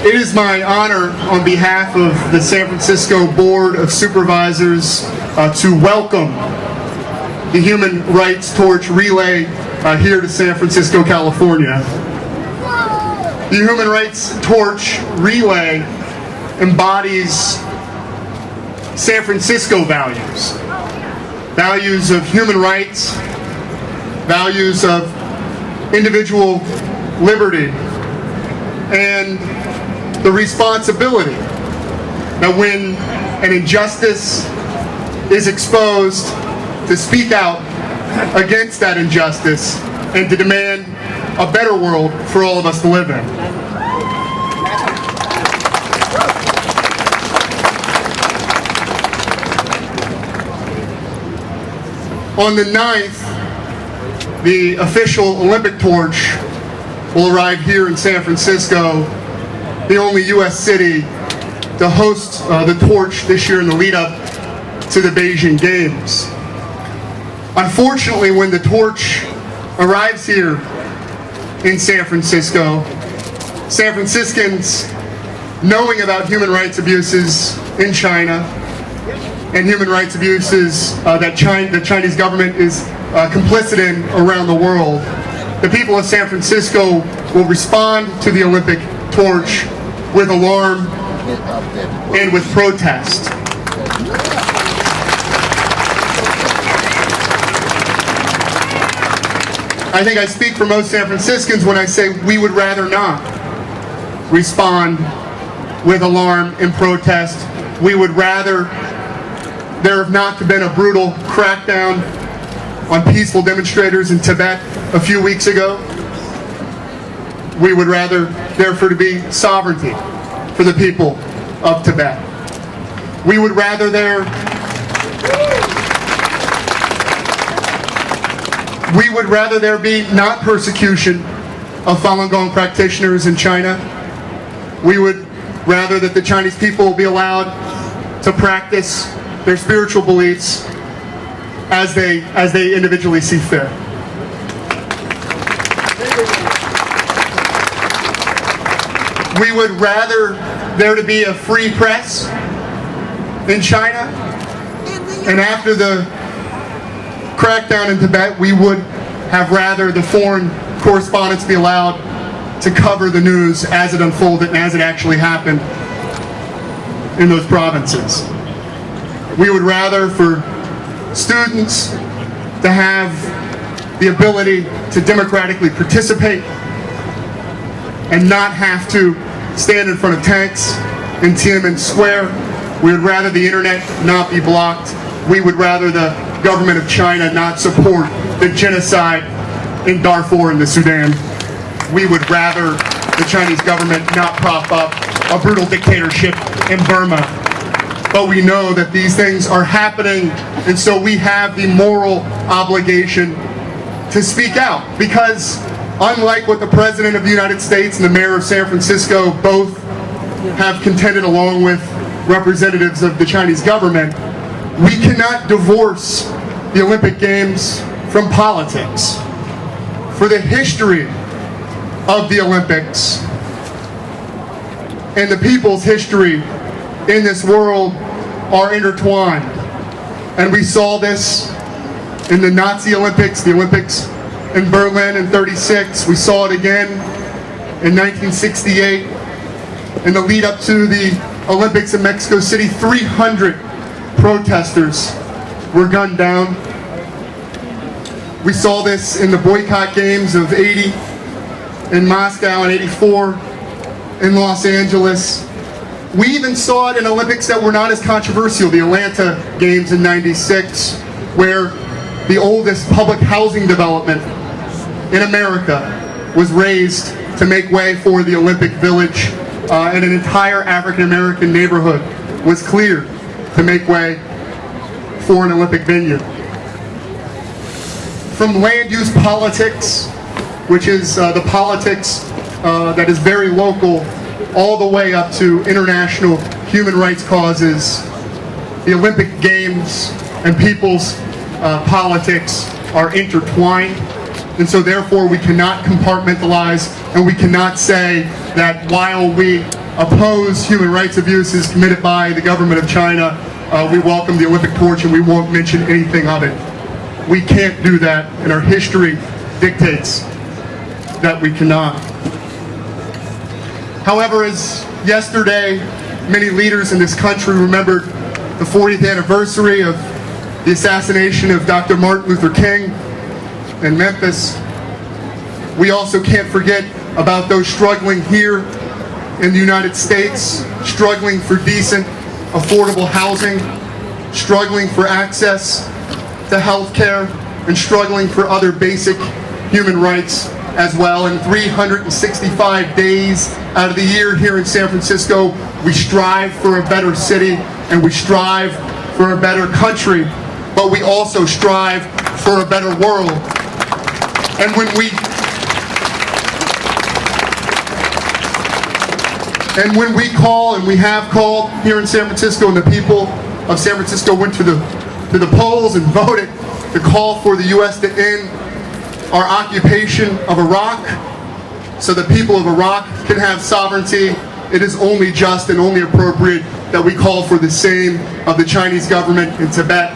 It is my honor on behalf of the San Francisco Board of Supervisors to welcome the Human Rights Torch Relay here to San Francisco, California. The Human Rights Torch Relay embodies San Francisco values. Values of human rights, values of individual liberty, and the responsibility that when an injustice is exposed, to speak out against that injustice and to demand a better world for all of us to live in. On the 9th, the official Olympic torch will arrive here in San Francisco, the only U.S. city to host the torch this year in the lead-up to the Beijing Games. Unfortunately, when the torch arrives here in San Francisco, San Franciscans, knowing about human rights abuses in China and human rights abuses that the Chinese government is complicit in around the world, the people of San Francisco will respond to the Olympic torch with alarm and with protest. I think I speak for most San Franciscans when I say we would rather not respond with alarm and protest. We would rather there have not been a brutal crackdown on peaceful demonstrators in Tibet a few weeks ago. We would rather, therefore, to be sovereignty for the people of Tibet. We would rather there be not persecution of Falun Gong practitioners in China. We would rather that the Chinese people be allowed to practice their spiritual beliefs as they individually see fit. We would rather there to be a free press in China, and after the crackdown in Tibet, we would have rather the foreign correspondents be allowed to cover the news as it unfolded and as it actually happened in those provinces. We would rather for students to have the ability to democratically participate and not have to stand in front of tanks in Tiananmen Square. We would rather the internet not be blocked. We would rather the government of China not support the genocide in Darfur and the Sudan. We would rather the Chinese government not prop up a brutal dictatorship in Burma. But we know that these things are happening, and so we have the moral obligation to speak out, because unlike what the President of the United States and the Mayor of San Francisco both have contended along with representatives of the Chinese government, we cannot divorce the Olympic Games from politics. For the history of the Olympics and the people's history in this world are intertwined. And we saw this in the Nazi Olympics, the Olympics in Berlin in '36. We saw it again in 1968. In the lead up to the Olympics in Mexico City, 300 protesters were gunned down. We saw this in the boycott games of '80 in Moscow and '84 in Los Angeles. We even saw it in Olympics that were not as controversial, the Atlanta Games in '96, where the oldest public housing development in America was raised to make way for the Olympic Village, and an entire African-American neighborhood was cleared to make way for an Olympic venue. From land use politics, which is the politics that is very local, all the way up to international human rights causes, the Olympic Games and people's politics are intertwined. And so therefore we cannot compartmentalize, and we cannot say that while we oppose human rights abuses committed by the government of China. We welcome the Olympic torch and we won't mention anything of it. We can't do that, and our history dictates that we cannot. However, as yesterday, many leaders in this country remembered the 40th anniversary of the assassination of Dr. Martin Luther King in Memphis, we also can't forget about those struggling here in the United States, struggling for decent, affordable housing, struggling for access to health care, and struggling for other basic human rights as well. And 365 days out of the year here in San Francisco, we strive for a better city and we strive for a better country, but we also strive for a better world. And when we call, and we have called here in San Francisco, and the people of San Francisco went to the polls and voted to call for the U.S. to end our occupation of Iraq so the people of Iraq can have sovereignty, it is only just and only appropriate that we call for the same of the Chinese government in Tibet.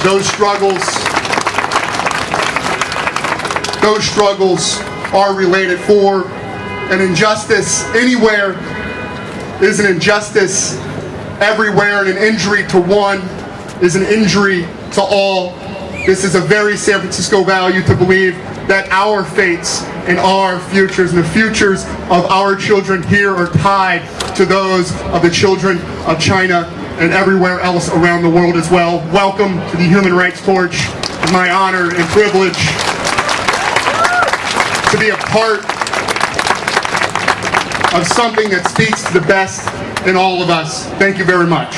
Those struggles are related. For an injustice anywhere is an injustice everywhere, and an injury to one is an injury to all. This is a very San Francisco value to believe that our fates and our futures and the futures of our children here are tied to those of the children of China and everywhere else around the world as well. Welcome to the Human Rights Torch. It's my honor and privilege to be a part of something that speaks to the best in all of us. Thank you very much.